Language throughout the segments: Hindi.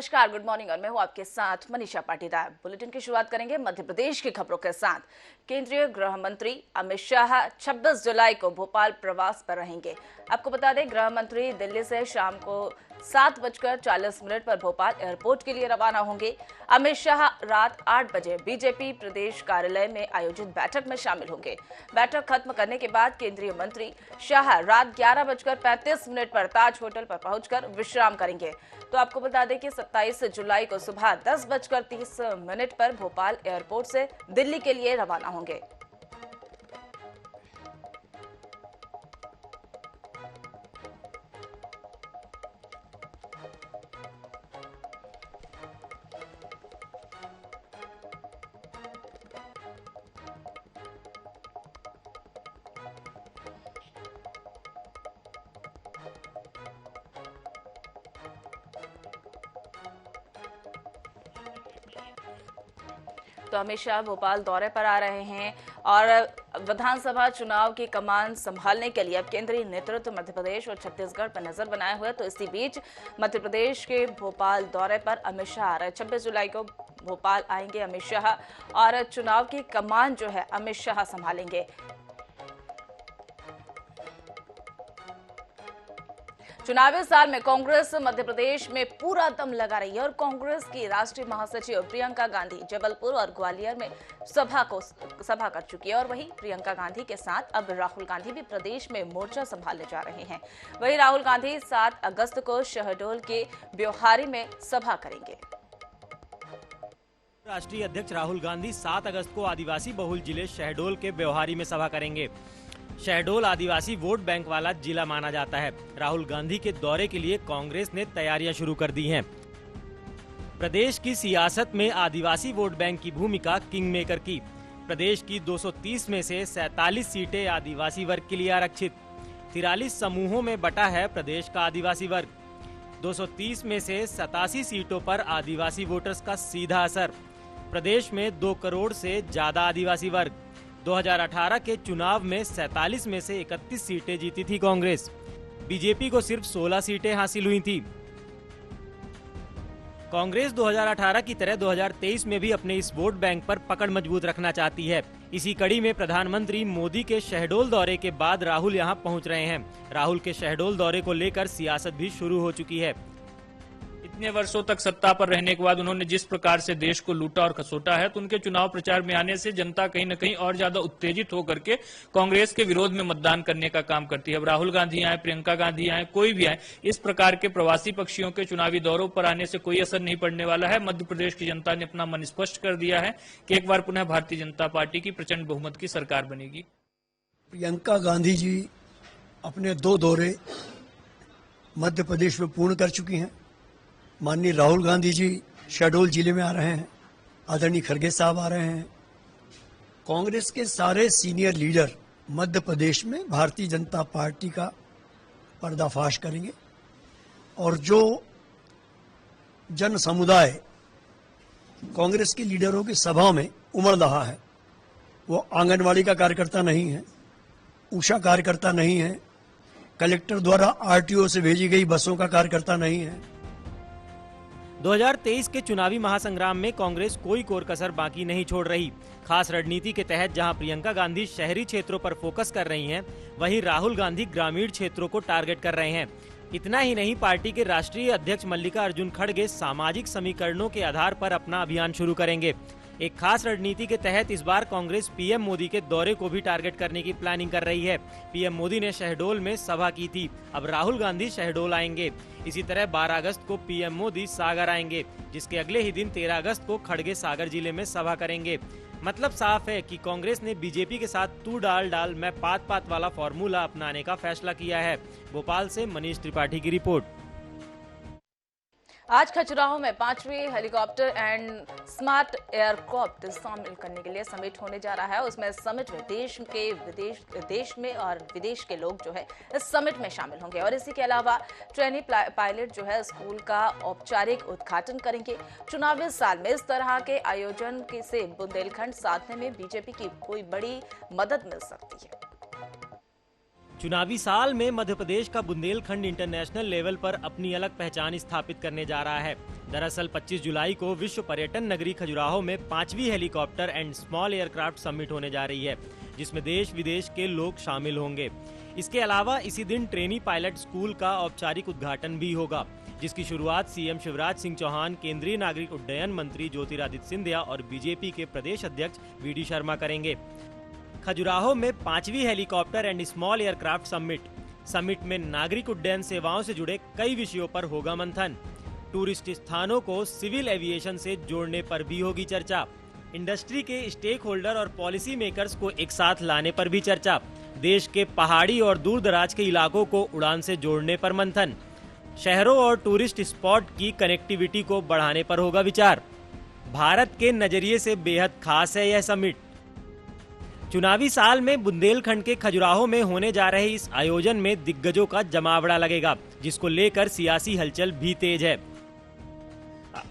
नमस्कार, गुड मॉर्निंग और मैं हूं आपके साथ मनीषा पाटीदार। बुलेटिन की शुरुआत करेंगे मध्य प्रदेश की खबरों के साथ। केंद्रीय गृह मंत्री अमित शाह 26 जुलाई को भोपाल प्रवास पर रहेंगे। आपको बता दें, गृह मंत्री दिल्ली से शाम को 7:40 पर भोपाल एयरपोर्ट के लिए रवाना होंगे। अमित शाह रात 8 बजे बीजेपी प्रदेश कार्यालय में आयोजित बैठक में शामिल होंगे। बैठक खत्म करने के बाद केंद्रीय मंत्री शाह रात 11:35 पर ताज होटल पर पहुंचकर विश्राम करेंगे। तो आपको बता दें कि 27 जुलाई को सुबह 10:30 पर भोपाल एयरपोर्ट से दिल्ली के लिए रवाना होंगे। तो अमित शाह भोपाल दौरे पर आ रहे हैं और विधानसभा चुनाव की कमान संभालने के लिए अब केंद्रीय नेतृत्व मध्य प्रदेश और छत्तीसगढ़ पर नजर बनाए हुए। तो इसी बीच मध्य प्रदेश के भोपाल दौरे पर अमित शाह आ रहे हैं। 26 जुलाई को भोपाल आएंगे अमित शाह और चुनाव की कमान जो है अमित शाह संभालेंगे। चुनावी साल में कांग्रेस मध्य प्रदेश में पूरा दम लगा रही है और कांग्रेस की राष्ट्रीय महासचिव प्रियंका गांधी जबलपुर और ग्वालियर में सभा कर चुकी है। और वहीं प्रियंका गांधी के साथ अब राहुल गांधी भी प्रदेश में मोर्चा संभालने जा रहे हैं। वहीं राहुल गांधी 7 अगस्त को शहडोल के ब्योहारी में सभा करेंगे। राष्ट्रीय अध्यक्ष राहुल गांधी 7 अगस्त को आदिवासी बहुल जिले शहडोल के ब्योहारी में सभा करेंगे। शहडोल आदिवासी वोट बैंक वाला जिला माना जाता है। राहुल गांधी के दौरे के लिए कांग्रेस ने तैयारियां शुरू कर दी हैं। प्रदेश की सियासत में आदिवासी वोट बैंक की भूमिका किंग मेकर की। प्रदेश की 230 में से 47 सीटें आदिवासी वर्ग के लिए आरक्षित। 43 समूहों में बटा है प्रदेश का आदिवासी वर्ग। 230 में से 87 सीटों पर आदिवासी वोटर्स का सीधा असर। प्रदेश में 2 करोड़ से ज्यादा आदिवासी वर्ग। 2018 के चुनाव में 47 में से 31 सीटें जीती थी कांग्रेस। बीजेपी को सिर्फ 16 सीटें हासिल हुई थी। कांग्रेस 2018 की तरह 2023 में भी अपने इस वोट बैंक पर पकड़ मजबूत रखना चाहती है। इसी कड़ी में प्रधानमंत्री मोदी के शहडोल दौरे के बाद राहुल यहां पहुंच रहे हैं। राहुल के शहडोल दौरे को लेकर सियासत भी शुरू हो चुकी है। इतने वर्षों तक सत्ता पर रहने के बाद उन्होंने जिस प्रकार से देश को लूटा और खसोटा है, तो उनके चुनाव प्रचार में आने से जनता कहीं न कहीं और ज्यादा उत्तेजित होकर के कांग्रेस के विरोध में मतदान करने का काम करती है। अब राहुल गांधी आए, प्रियंका गांधी आए, कोई भी आए, इस प्रकार के प्रवासी पक्षियों के चुनावी दौरों पर आने से कोई असर नहीं पड़ने वाला है। मध्य प्रदेश की जनता ने अपना मन स्पष्ट कर दिया है कि एक बार पुनः भारतीय जनता पार्टी की प्रचंड बहुमत की सरकार बनेगी। प्रियंका गांधी जी अपने 2 दौरे मध्य प्रदेश में पूर्ण कर चुकी हैं। माननीय राहुल गांधी जी शहडोल जिले में आ रहे हैं। आदरणीय खड़गे साहब आ रहे हैं। कांग्रेस के सारे सीनियर लीडर मध्य प्रदेश में भारतीय जनता पार्टी का पर्दाफाश करेंगे और जो जन समुदाय कांग्रेस के लीडरों की सभा में उमड़ रहा है, वो आंगनवाड़ी का कार्यकर्ता नहीं है, ऊषा कार्यकर्ता नहीं है, कलेक्टर द्वारा आरटीओ से भेजी गई बसों का कार्यकर्ता नहीं है। 2023 के चुनावी महासंग्राम में कांग्रेस कोई कोर कसर बाकी नहीं छोड़ रही। खास रणनीति के तहत जहां प्रियंका गांधी शहरी क्षेत्रों पर फोकस कर रही हैं, वहीं राहुल गांधी ग्रामीण क्षेत्रों को टारगेट कर रहे हैं। इतना ही नहीं, पार्टी के राष्ट्रीय अध्यक्ष मल्लिकार्जुन खड़गे सामाजिक समीकरणों के आधार पर अपना अभियान शुरू करेंगे। एक खास रणनीति के तहत इस बार कांग्रेस पीएम मोदी के दौरे को भी टारगेट करने की प्लानिंग कर रही है। पीएम मोदी ने शहडोल में सभा की थी, अब राहुल गांधी शहडोल आएंगे। इसी तरह 12 अगस्त को पीएम मोदी सागर आएंगे, जिसके अगले ही दिन 13 अगस्त को खड़गे सागर जिले में सभा करेंगे। मतलब साफ है कि कांग्रेस ने बीजेपी के साथ तू डाल डाल मैं पात पात वाला फॉर्मूला अपनाने का फैसला किया है। भोपाल से मनीष त्रिपाठी की रिपोर्ट। आज खजुराहो में 5वीं हेलीकॉप्टर एंड स्मार्ट एयरक्राफ्ट शामिल करने के लिए समिट होने जा रहा है। उसमें समिट में देश में और विदेश के लोग जो है इस समिट में शामिल होंगे और इसी के अलावा ट्रेनी पायलट जो है स्कूल का औपचारिक उद्घाटन करेंगे। चुनावी साल में इस तरह के आयोजन से बुंदेलखंड साधने में बीजेपी की कोई बड़ी मदद मिल सकती है। चुनावी साल में मध्य प्रदेश का बुंदेलखंड इंटरनेशनल लेवल पर अपनी अलग पहचान स्थापित करने जा रहा है। दरअसल 25 जुलाई को विश्व पर्यटन नगरी खजुराहो में 5वीं helicopter and small aircraft summit होने जा रही है, जिसमें देश विदेश के लोग शामिल होंगे। इसके अलावा इसी दिन ट्रेनी पायलट स्कूल का औपचारिक उद्घाटन भी होगा, जिसकी शुरुआत सीएम शिवराज सिंह चौहान, केंद्रीय नागरिक उड्डयन मंत्री ज्योतिरादित्य सिंधिया और बीजेपी के प्रदेश अध्यक्ष वीडी शर्मा करेंगे। खजुराहो में 5वीं helicopter and small aircraft summit में नागरिक उड्डयन सेवाओं से जुड़े कई विषयों पर होगा मंथन। टूरिस्ट स्थानों को सिविल एविएशन से जोड़ने पर भी होगी चर्चा। इंडस्ट्री के स्टेक होल्डर और पॉलिसी मेकर्स को एक साथ लाने पर भी चर्चा। देश के पहाड़ी और दूर दराज के इलाकों को उड़ान से जोड़ने पर मंथन। शहरों और टूरिस्ट स्पॉट की कनेक्टिविटी को बढ़ाने पर होगा विचार। भारत के नजरिए से बेहद खास है यह समिट। चुनावी साल में बुंदेलखंड के खजुराहो में होने जा रहे इस आयोजन में दिग्गजों का जमावड़ा लगेगा, जिसको लेकर सियासी हलचल भी तेज है।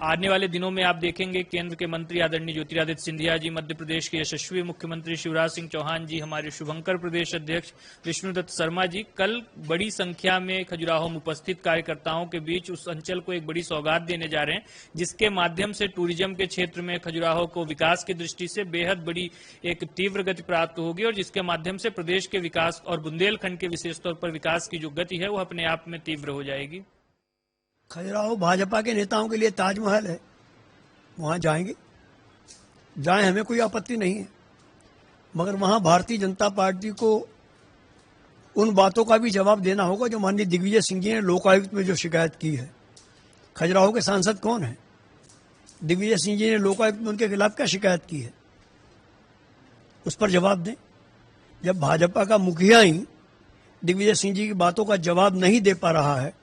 आने वाले दिनों में आप देखेंगे केंद्र के मंत्री आदरणीय ज्योतिरादित्य सिंधिया जी, मध्य प्रदेश के यशस्वी मुख्यमंत्री शिवराज सिंह चौहान जी, हमारे शुभंकर प्रदेश अध्यक्ष विष्णुदत्त शर्मा जी कल बड़ी संख्या में खजुराहो में उपस्थित कार्यकर्ताओं के बीच उस अंचल को एक बड़ी सौगात देने जा रहे हैं, जिसके माध्यम से टूरिज्म के क्षेत्र में खजुराहो को विकास की दृष्टि से बेहद बड़ी एक तीव्र गति प्राप्त होगी और जिसके माध्यम से प्रदेश के विकास और बुंदेलखंड के विशेष तौर पर विकास की जो गति है वो अपने आप में तीव्र हो जाएगी। खजुराहो भाजपा के नेताओं के लिए ताजमहल है, वहां जाएंगे, जाएं, हमें कोई आपत्ति नहीं है, मगर वहां भारतीय जनता पार्टी को उन बातों का भी जवाब देना होगा जो माननीय दिग्विजय सिंह जी ने लोकायुक्त में जो शिकायत की है। खजुराहो के सांसद कौन है? दिग्विजय सिंह जी ने लोकायुक्त में उनके खिलाफ क्या शिकायत की है, उस पर जवाब दें। जब भाजपा का मुखिया ही दिग्विजय सिंह जी की बातों का जवाब नहीं दे पा रहा है,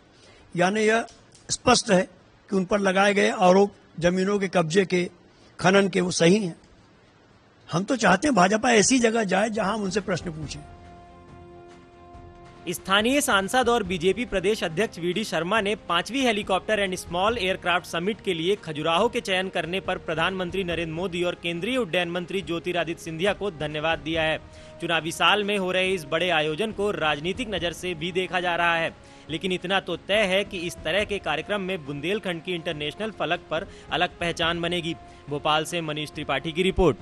यानी यह स्पष्ट है कि उन पर लगाए गए आरोप जमीनों के कब्जे के, खनन के, वो सही हैं। हम तो चाहते हैं भाजपा ऐसी जगह जाए जहां हम उनसे प्रश्न पूछें। स्थानीय सांसद और बीजेपी प्रदेश अध्यक्ष वीडी शर्मा ने 5वीं helicopter and small aircraft summit के लिए खजुराहो के चयन करने पर प्रधानमंत्री नरेंद्र मोदी और केंद्रीय उड्डयन मंत्री ज्योतिरादित्य सिंधिया को धन्यवाद दिया है। चुनावी साल में हो रहे इस बड़े आयोजन को राजनीतिक नजर से भी देखा जा रहा है, लेकिन इतना तो तय है कि इस तरह के कार्यक्रम में बुंदेलखंड की इंटरनेशनल फलक पर अलग पहचान बनेगी। भोपाल से मनीष त्रिपाठी की रिपोर्ट।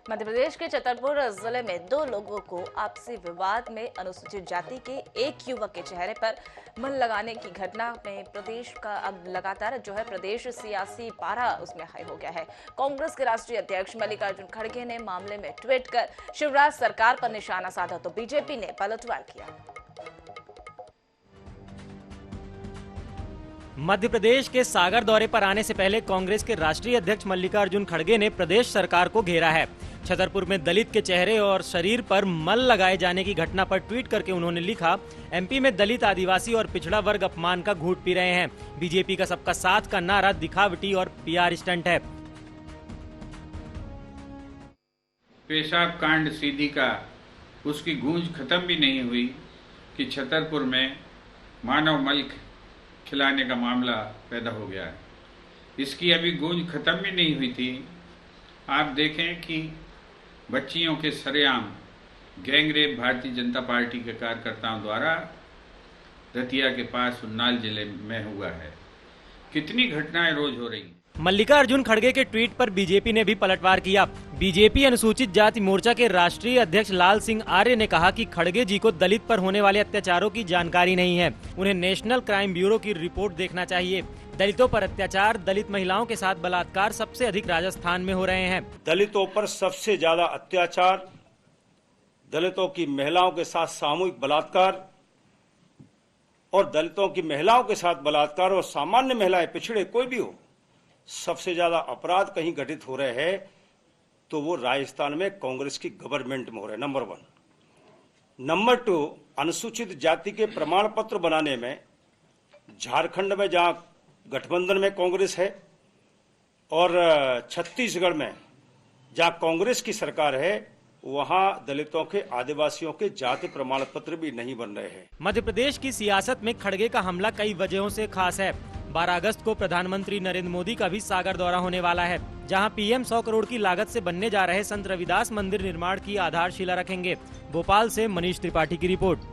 मध्य प्रदेश के छतरपुर जिले में 2 लोगों को आपसी विवाद में अनुसूचित जाति के एक युवक के चेहरे पर मन लगाने की घटना में प्रदेश का अब लगातार जो है प्रदेश सियासी पारा उसमें हाई हो गया है। कांग्रेस के राष्ट्रीय अध्यक्ष मल्लिकार्जुन खड़गे ने मामले में ट्वीट कर शिवराज सरकार पर निशाना साधा तो बीजेपी ने पलटवार किया। मध्य प्रदेश के सागर दौरे पर आने से पहले कांग्रेस के राष्ट्रीय अध्यक्ष मल्लिकार्जुन खड़गे ने प्रदेश सरकार को घेरा है। छतरपुर में दलित के चेहरे और शरीर पर मल लगाए जाने की घटना पर ट्वीट करके उन्होंने लिखा, एमपी में दलित, आदिवासी और पिछड़ा वर्ग अपमान का घूंट पी रहे हैं। बीजेपी का सबका साथ का नारा दिखावटी और पीआर स्टंट है। पेशाब कांड सीधी का उसकी गूंज खत्म भी नहीं हुई कि छतरपुर में मानव मल खिलाने का मामला पैदा हो गया है। इसकी अभी गूंज खत्म भी नहीं हुई थी। आप देखें कि बच्चियों के सरेआम गैंगरेप भारतीय जनता पार्टी के कार्यकर्ताओं द्वारा दतिया के पास उन्नाल जिले में हुआ है। कितनी घटनाएं रोज हो रही हैं। मल्लिकार्जुन खड़गे के ट्वीट पर बीजेपी ने भी पलटवार किया। बीजेपी अनुसूचित जाति मोर्चा के राष्ट्रीय अध्यक्ष लाल सिंह आर्य ने कहा कि खड़गे जी को दलित पर होने वाले अत्याचारों की जानकारी नहीं है, उन्हें नेशनल क्राइम ब्यूरो की रिपोर्ट देखना चाहिए। दलितों पर अत्याचार, दलित महिलाओं के साथ बलात्कार सबसे अधिक राजस्थान में हो रहे हैं। दलितों पर सबसे ज्यादा अत्याचार, दलितों की महिलाओं के साथ सामूहिक बलात्कार और दलितों की महिलाओं के साथ बलात्कार और सामान्य महिलाएं, पिछड़े कोई भी हो, सबसे ज्यादा अपराध कहीं घटित हो रहे हैं तो वो राजस्थान में कांग्रेस की गवर्नमेंट में हो रहे हैं। नंबर 1। नंबर 2, अनुसूचित जाति के प्रमाण पत्र बनाने में झारखंड में जहां गठबंधन में कांग्रेस है और छत्तीसगढ़ में जहां कांग्रेस की सरकार है, वहां दलितों के, आदिवासियों के जाति प्रमाण पत्र भी नहीं बन रहे हैं। मध्य प्रदेश की सियासत में खड़गे का हमला कई वजहों से खास है। 12 अगस्त को प्रधानमंत्री नरेंद्र मोदी का भी सागर दौरा होने वाला है, जहां पीएम 100 करोड़ की लागत से बनने जा रहे संत रविदास मंदिर निर्माण की आधारशिला रखेंगे। भोपाल से मनीष त्रिपाठी की रिपोर्ट।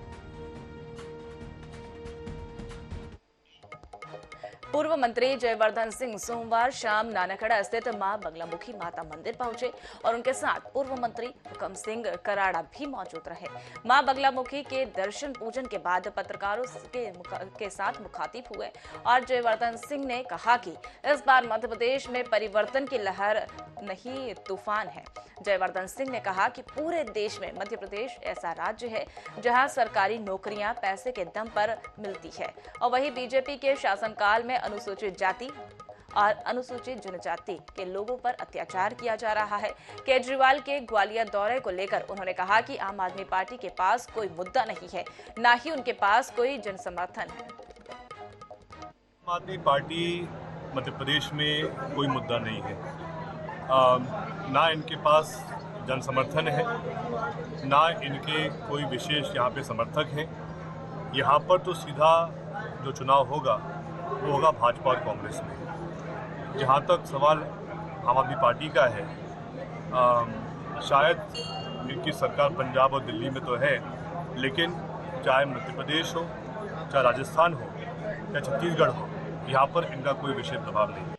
पूर्व मंत्री जयवर्धन सिंह सोमवार शाम नानाखेड़ा स्थित मां बगलामुखी माता मंदिर पहुंचे और उनके साथ पूर्व मंत्री हुकम सिंह कराड़ा भी मौजूद रहे। मां बगलामुखी के दर्शन पूजन के बाद पत्रकारों के साथ मुखातिब हुए और जयवर्धन सिंह ने कहा कि इस बार मध्य प्रदेश में परिवर्तन की लहर नहीं तूफान है। जयवर्धन सिंह ने कहा कि पूरे देश में मध्य प्रदेश ऐसा राज्य है जहां सरकारी नौकरियां पैसे के दम पर मिलती है और वहीं बीजेपी के शासनकाल में अनुसूचित जाति और अनुसूचित जनजाति के लोगों पर अत्याचार किया जा रहा है। केजरीवाल के ग्वालियर दौरे को लेकर उन्होंने कहा कि आम आदमी पार्टी के पास कोई मुद्दा नहीं है, न ही उनके पास कोई जनसमर्थन है। आम आदमी पार्टी मध्य प्रदेश में कोई मुद्दा नहीं है, ना इनके पास जन समर्थन है, ना इनके कोई विशेष यहाँ पे समर्थक हैं। यहाँ पर तो सीधा जो चुनाव होगा वो होगा भाजपा और कांग्रेस में। जहाँ तक सवाल आम आदमी पार्टी का है, शायद इनकी सरकार पंजाब और दिल्ली में तो है, लेकिन चाहे मध्य प्रदेश हो, चाहे राजस्थान हो या छत्तीसगढ़ हो, यहाँ पर इनका कोई विशेष प्रभाव नहीं है।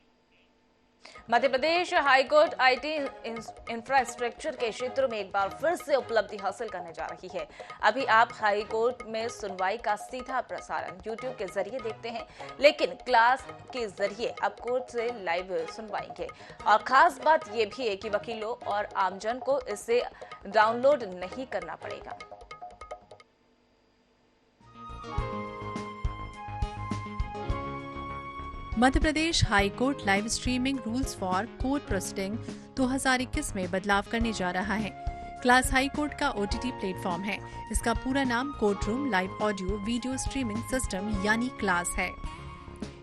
मध्य प्रदेश हाईकोर्ट आईटी इंफ्रास्ट्रक्चर के क्षेत्र में एक बार फिर से उपलब्धि हासिल करने जा रही है। अभी आप हाईकोर्ट में सुनवाई का सीधा प्रसारण यूट्यूब के जरिए देखते हैं, लेकिन क्लास के जरिए अब कोर्ट से लाइव सुनवाएंगे। और खास बात यह भी है कि वकीलों और आमजन को इसे डाउनलोड नहीं करना पड़ेगा। Madhya Pradesh high court live streaming rules for court proceeding 2021 में बदलाव करने जा रहा है। क्लास हाईकोर्ट का ओटीटी प्लेटफॉर्म है। इसका पूरा नाम court room live audio video streaming system यानी क्लास है।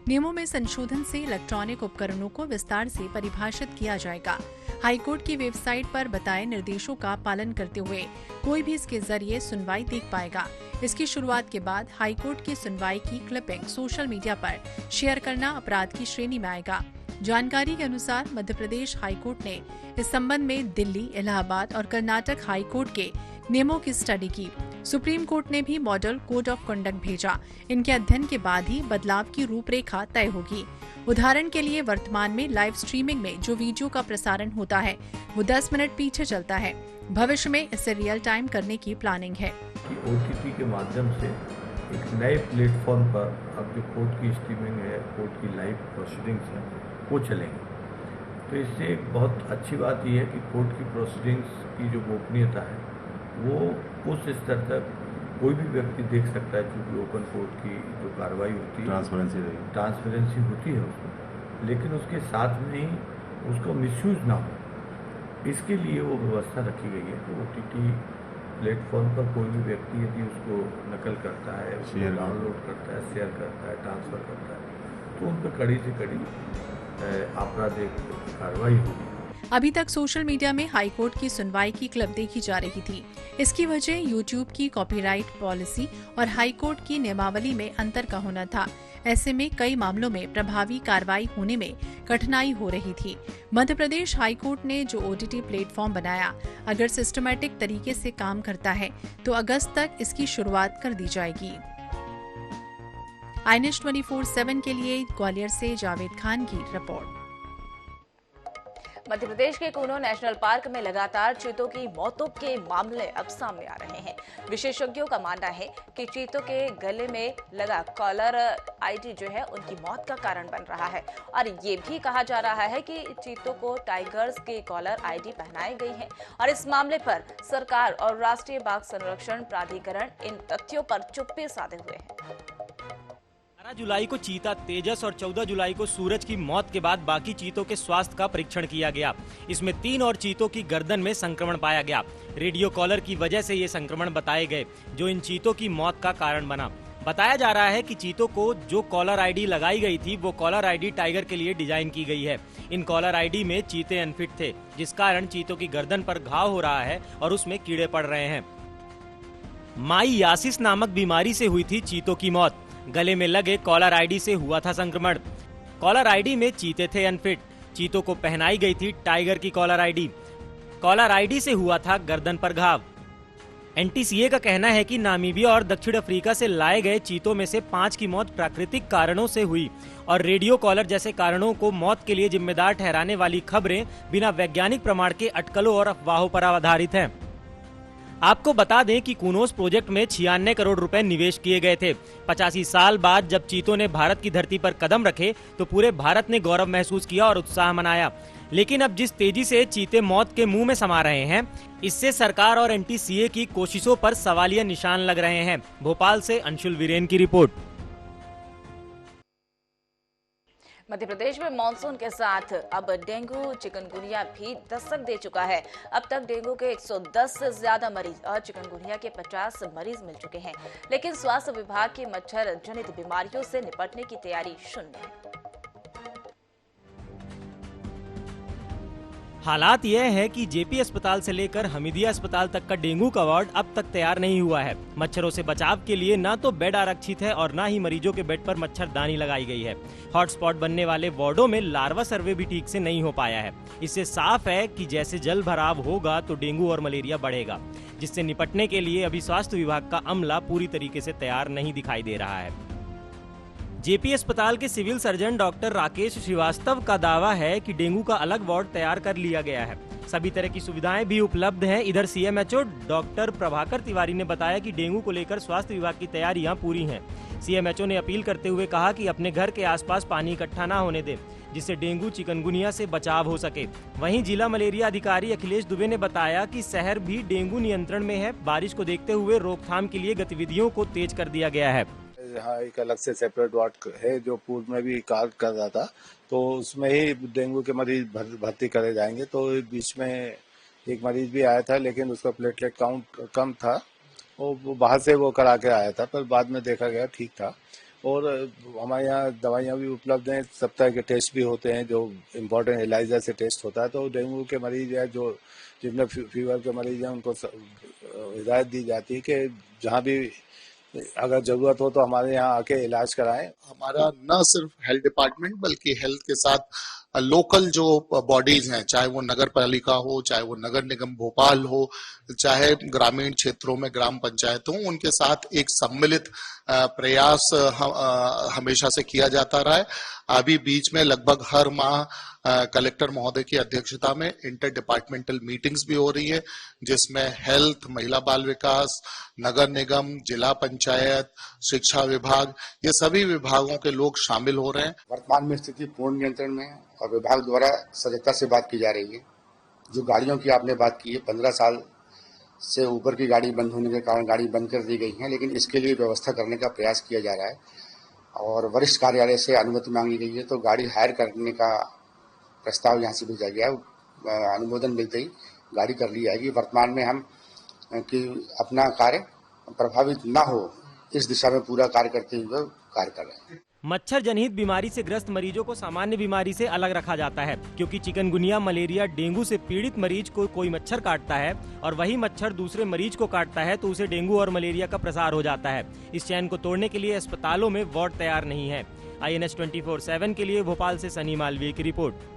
नियमों में संशोधन से इलेक्ट्रॉनिक उपकरणों को विस्तार से परिभाषित किया जाएगा। हाईकोर्ट की वेबसाइट पर बताए निर्देशों का पालन करते हुए कोई भी इसके जरिए सुनवाई देख पाएगा। इसकी शुरुआत के बाद हाईकोर्ट की सुनवाई की क्लिपिंग सोशल मीडिया पर शेयर करना अपराध की श्रेणी में आएगा। जानकारी के अनुसार मध्य प्रदेश हाईकोर्ट ने इस संबंध में दिल्ली, इलाहाबाद और कर्नाटक हाईकोर्ट के नियमों की स्टडी की। सुप्रीम कोर्ट ने भी मॉडल कोड ऑफ कंडक्ट भेजा। इनके अध्ययन के बाद ही बदलाव की रूपरेखा तय होगी। उदाहरण के लिए वर्तमान में लाइव स्ट्रीमिंग में जो वीडियो का प्रसारण होता है वो 10 मिनट पीछे चलता है। भविष्य में इसे रियल टाइम करने की प्लानिंग है। ओटीटी के माध्यम से एक नए प्लेटफॉर्म पर अब जो कोर्ट की स्ट्रीमिंग है, कोर्ट की लाइव प्रोसीडिंग्स है, वो चलेंगे। तो इससे एक बहुत अच्छी बात यह है कि कोर्ट की प्रोसीडिंग्स की जो गोपनीयता है वो उस स्तर तक कोई भी व्यक्ति देख सकता है, क्योंकि ओपन कोर्ट की जो कार्रवाई होती है ट्रांसपेरेंसी होती है उसमें, लेकिन उसके साथ में ही उसको मिसयूज ना हो, इसके लिए वो व्यवस्था रखी गई है। तो ओटीटी प्लेटफॉर्म पर कोई भी व्यक्ति यदि उसको नकल करता है, उसको डाउनलोड करता है, शेयर करता है, ट्रांसफ़र करता है, तो उन पर कड़ी से कड़ी आपराधिक कार्रवाई होगी। अभी तक सोशल मीडिया में हाईकोर्ट की सुनवाई की क्लिप देखी जा रही थी। इसकी वजह यूट्यूब की कॉपीराइट पॉलिसी और हाईकोर्ट की नियमावली में अंतर का होना था। ऐसे में कई मामलों में प्रभावी कार्रवाई होने में कठिनाई हो रही थी। मध्य प्रदेश हाईकोर्ट ने जो ओटीटी प्लेटफॉर्म बनाया, अगर सिस्टमैटिक तरीके से काम करता है तो अगस्त तक इसकी शुरुआत कर दी जाएगी। iNews 24/7 के लिए ग्वालियर से जावेद खान की रिपोर्ट। मध्य प्रदेश के कूनो नेशनल पार्क में लगातार चीतों की मौतों के मामले अब सामने आ रहे हैं। विशेषज्ञों का मानना है कि चीतों के गले में लगा कॉलर आईडी जो है उनकी मौत का कारण बन रहा है और ये भी कहा जा रहा है कि चीतों को टाइगर्स की कॉलर आईडी पहनाई गई है और इस मामले पर सरकार और राष्ट्रीय बाघ संरक्षण प्राधिकरण इन तथ्यों पर चुप्पी साधे हुए हैं। 12 जुलाई को चीता तेजस और 14 जुलाई को सूरज की मौत के बाद बाकी चीतों के स्वास्थ्य का परीक्षण किया गया। इसमें 3 और चीतों की गर्दन में संक्रमण पाया गया। रेडियो कॉलर की वजह से ये संक्रमण बताए गए, जो इन चीतों की मौत का कारण बना। बताया जा रहा है कि चीतों को जो कॉलर आईडी लगाई गई थी वो कॉलर आईडी टाइगर के लिए डिजाइन की गई है। इन कॉलर आईडी में चीते अनफिट थे, जिस कारण चीतों की गर्दन पर घाव हो रहा है और उसमें कीड़े पड़ रहे हैं। माइयासिस नामक बीमारी से हुई थी चीतों की मौत। गले में लगे कॉलर आईडी से हुआ था संक्रमण। कॉलर आईडी में चीते थे अनफिट। चीतों को पहनाई गई थी टाइगर की कॉलर आईडी। कॉलर आईडी से हुआ था गर्दन पर घाव। एनटीसीए का कहना है कि नामीबिया और दक्षिण अफ्रीका से लाए गए चीतों में से 5 की मौत प्राकृतिक कारणों से हुई और रेडियो कॉलर जैसे कारणों को मौत के लिए जिम्मेदार ठहराने वाली खबरें बिना वैज्ञानिक प्रमाण के अटकलों और अफवाहों पर आधारित हैं। आपको बता दें कि कूनोस प्रोजेक्ट में 96 करोड़ रुपए निवेश किए गए थे। 85 साल बाद जब चीतों ने भारत की धरती पर कदम रखे तो पूरे भारत ने गौरव महसूस किया और उत्साह मनाया। लेकिन अब जिस तेजी से चीते मौत के मुंह में समा रहे हैं, इससे सरकार और एनटीसीए की कोशिशों पर सवालिया निशान लग रहे हैं। भोपाल से अंशुल वीरेन की रिपोर्ट। मध्य प्रदेश में मानसून के साथ अब डेंगू चिकनगुनिया भी दस्तक दे चुका है। अब तक डेंगू के 110 से ज्यादा मरीज और चिकनगुनिया के 50 मरीज मिल चुके हैं, लेकिन स्वास्थ्य विभाग की मच्छर जनित बीमारियों से निपटने की तैयारी शून्य है। हालात यह है कि जेपी अस्पताल से लेकर हमीदिया अस्पताल तक का डेंगू का वार्ड अब तक तैयार नहीं हुआ है। मच्छरों से बचाव के लिए न तो बेड आरक्षित है और न ही मरीजों के बेड पर मच्छरदानी लगाई गई है। हॉटस्पॉट बनने वाले वार्डों में लार्वा सर्वे भी ठीक से नहीं हो पाया है। इससे साफ है कि जैसे जल भराव होगा तो डेंगू और मलेरिया बढ़ेगा, जिससे निपटने के लिए अभी स्वास्थ्य विभाग का अमला पूरी तरीके से तैयार नहीं दिखाई दे रहा है। जेपी अस्पताल के civil surgeon doctor Rakesh Shrivastava का दावा है कि डेंगू का अलग वार्ड तैयार कर लिया गया है। सभी तरह की सुविधाएं भी उपलब्ध हैं। इधर सीएमएचओ डॉक्टर प्रभाकर तिवारी ने बताया कि डेंगू को लेकर स्वास्थ्य विभाग की तैयारियां पूरी हैं। सीएमएचओ ने अपील करते हुए कहा कि अपने घर के आसपास पानी इकट्ठा न होने दें, जिससे डेंगू चिकनगुनिया से बचाव हो सके। वहीं जिला मलेरिया अधिकारी अखिलेश दुबे ने बताया कि शहर भी डेंगू नियंत्रण में है। बारिश को देखते हुए रोकथाम के लिए गतिविधियों को तेज कर दिया गया है। यहाँ एक अलग से सेपरेट वार्ड है जो पूर्व में भी कार्य कर रहा था, तो उसमें ही डेंगू के मरीज भर्ती करे जाएंगे। तो बीच में एक मरीज भी आया था, लेकिन उसका प्लेटलेट काउंट कम था, वो बाहर से वो करा के आया था, पर बाद में देखा गया ठीक था। और हमारे यहाँ दवाइयाँ भी उपलब्ध हैं, सब तरह के टेस्ट भी होते हैं जो इम्पोर्टेंट एलाइजा से टेस्ट होता है। तो डेंगू के मरीज है जो जिनमें फीवर के मरीज हैं उनको हिदायत दी जाती है कि जहाँ भी अगर जरूरत हो तो हमारे यहाँ आके इलाज कराएं। हमारा न सिर्फ हेल्थ डिपार्टमेंट बल्कि हेल्थ के साथ लोकल जो बॉडीज हैं, चाहे वो नगर पालिका हो, चाहे वो नगर निगम भोपाल हो, चाहे ग्रामीण क्षेत्रों में ग्राम पंचायत हो, उनके साथ एक सम्मिलित प्रयास हमेशा से किया जाता रहा है। अभी बीच में लगभग हर माह कलेक्टर महोदय की अध्यक्षता में इंटर डिपार्टमेंटल मीटिंग्स भी हो रही है, जिसमें हेल्थ, महिला बाल विकास, नगर निगम, जिला पंचायत, शिक्षा विभाग, ये सभी विभागों के लोग शामिल हो रहे हैं। वर्तमान में स्थिति पूर्ण नियंत्रण में है और विभाग द्वारा सजगता से बात की जा रही है। जो गाड़ियों की आपने बात की है, 15 साल से ऊपर की गाड़ी बंद होने के कारण गाड़ी बंद कर दी गई है, लेकिन इसके लिए व्यवस्था करने का प्रयास किया जा रहा है और वरिष्ठ कार्यालय से अनुमति मांगी गई है। तो गाड़ी हायर करने का प्रस्ताव यहाँ से भेजा गया, अनुमोदन मिलते ही गाड़ी कर ली जाएगी। वर्तमान में हम कि अपना कार्य प्रभावित ना हो इस दिशा में पूरा कार्य करते हुए कार्य कर रहे हैं। मच्छर जनित बीमारी से ग्रस्त मरीजों को सामान्य बीमारी से अलग रखा जाता है, क्योंकि चिकनगुनिया, मलेरिया, डेंगू से पीड़ित मरीज को कोई मच्छर काटता है और वही मच्छर दूसरे मरीज को काटता है तो उसे डेंगू और मलेरिया का प्रसार हो जाता है। इस चैन को तोड़ने के लिए अस्पतालों में वार्ड तैयार नहीं है। INS 24/7 के लिए भोपाल से सनी मालवीय की रिपोर्ट।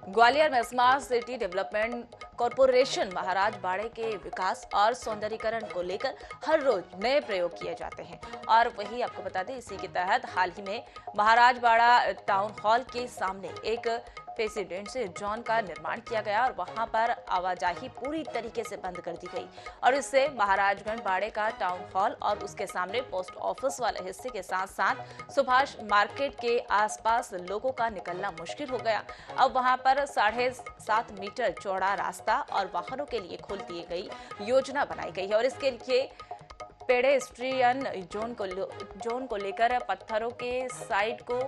ग्वालियर में स्मार्ट सिटी डेवलपमेंट कॉरपोरेशन महाराज बाड़े के विकास और सौंदर्यीकरण को लेकर हर रोज नए प्रयोग किए जाते हैं और वही आपको बता दें, इसी के तहत हाल ही में महाराज बाड़ा टाउन हॉल के सामने एक प्रेसिडेंसी जोन का निर्माण किया गया और वहां पर आवाजाही पूरी तरीके से बंद कर दी गई और इससे महाराजगंज बाड़े का टाउन हॉल और उसके सामने पोस्ट ऑफिस वाले हिस्से के साथ साथ सुभाष मार्केट के आसपास लोगों का निकलना मुश्किल हो गया। अब वहां पर 7.5 मीटर चौड़ा रास्ता और वाहनों के लिए खोल दी गई योजना बनाई गई है और इसके लिए पेडेस्ट्रियन जोन को लेकर पत्थरों के साइड को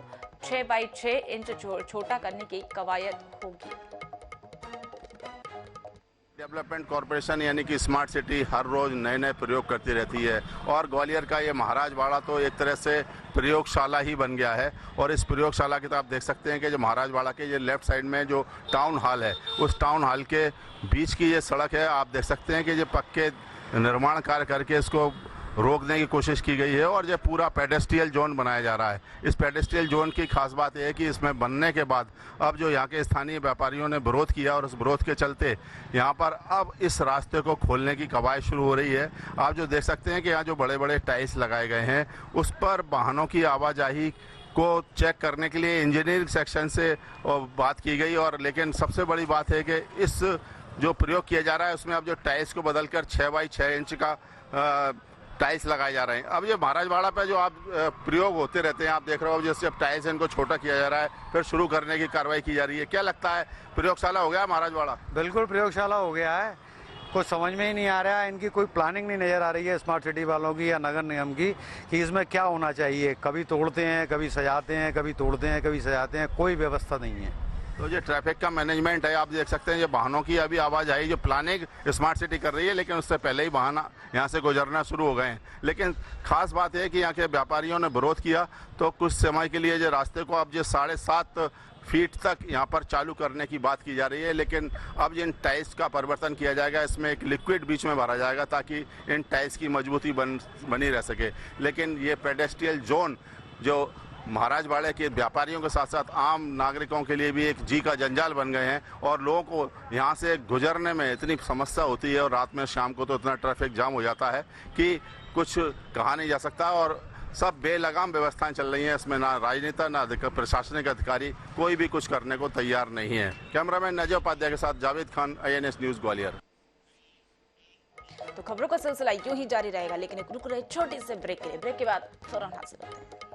6 बाई 6 इंच छोटा करने की कवायद होगी। डेवलपमेंट कॉरपोरेशन यानी कि स्मार्ट सिटी हर रोज नए नए प्रयोग करती रहती है और ग्वालियर का ये महाराज बाड़ा तो एक तरह से प्रयोगशाला ही बन गया है। और इस प्रयोगशाला के तो आप देख सकते हैं कि जो महाराज बाड़ा के ये लेफ्ट साइड में जो टाउन हॉल है, उस टाउन हॉल के बीच की ये सड़क है, आप देख सकते हैं कि ये पक्के निर्माण कार्य करके इसको रोकने की कोशिश की गई है और ये पूरा पेडेस्ट्रियल जोन बनाया जा रहा है। इस पेडेस्ट्रियल जोन की खास बात यह है कि इसमें बनने के बाद अब जो यहाँ के स्थानीय व्यापारियों ने विरोध किया और उस विरोध के चलते यहाँ पर अब इस रास्ते को खोलने की कवायद शुरू हो रही है। आप जो देख सकते हैं कि यहाँ जो बड़े बड़े टाइल्स लगाए गए हैं उस पर वाहनों की आवाजाही को चेक करने के लिए इंजीनियरिंग सेक्शन से बात की गई और लेकिन सबसे बड़ी बात है कि इस जो प्रयोग किया जा रहा है उसमें अब जो टाइल्स को बदलकर 6 बाई 6 इंच का टाइल्स लगाए जा रहे हैं। अब ये महाराजवाड़ा पे जो आप प्रयोग होते रहते हैं, आप देख रहे हो जैसे अब टाइल्स इनको छोटा किया जा रहा है, फिर शुरू करने की कार्रवाई की जा रही है। क्या लगता है, प्रयोगशाला हो गया महाराजवाड़ा? बिल्कुल प्रयोगशाला हो गया है। कुछ समझ में ही नहीं आ रहा है, इनकी कोई प्लानिंग नहीं नज़र आ रही है स्मार्ट सिटी वालों की या नगर निगम की कि इसमें क्या होना चाहिए। कभी तोड़ते हैं, कभी सजाते हैं, कभी तोड़ते हैं, कभी सजाते हैं, कोई व्यवस्था नहीं है। तो ये ट्रैफिक का मैनेजमेंट है, आप देख सकते हैं ये वाहनों की अभी आवाजाही जो प्लानिंग स्मार्ट सिटी कर रही है, लेकिन उससे पहले ही वाहन यहाँ से गुजरना शुरू हो गए हैं। लेकिन खास बात है कि यहाँ के व्यापारियों ने विरोध किया तो कुछ समय के लिए जो रास्ते को अब जो 7.5 फीट तक यहाँ पर चालू करने की बात की जा रही है, लेकिन अब जिन टाइल्स का परिवर्तन किया जाएगा, इसमें एक लिक्विड बीच में भरा जाएगा ताकि इन टाइल्स की मजबूती बनी रह सके। लेकिन ये पेडेस्ट्रियल जोन जो महाराजवाड़े के व्यापारियों के साथ साथ आम नागरिकों के लिए भी एक जी का जंजाल बन गए हैं और लोगों को यहाँ से गुजरने में इतनी समस्या होती है और रात में शाम को तो इतना ट्रैफिक जाम हो जाता है कि कुछ कहा नहीं जा सकता और सब बेलगाम व्यवस्थाएं चल रही हैं। इसमें ना राजनेता ना प्रशासनिक अधिकारी कोई भी कुछ करने को तैयार नहीं है। कैमरामैन नजर उपाध्याय के साथ जावेद खान, INS न्यूज़ ग्वालियर। तो खबरों का सिलसिला यूं ही जारी रहेगा, लेकिन एक रुक रहे छोटे से ब्रेक के लिए। ब्रेक के बाद फौरन हाजिर होते हैं।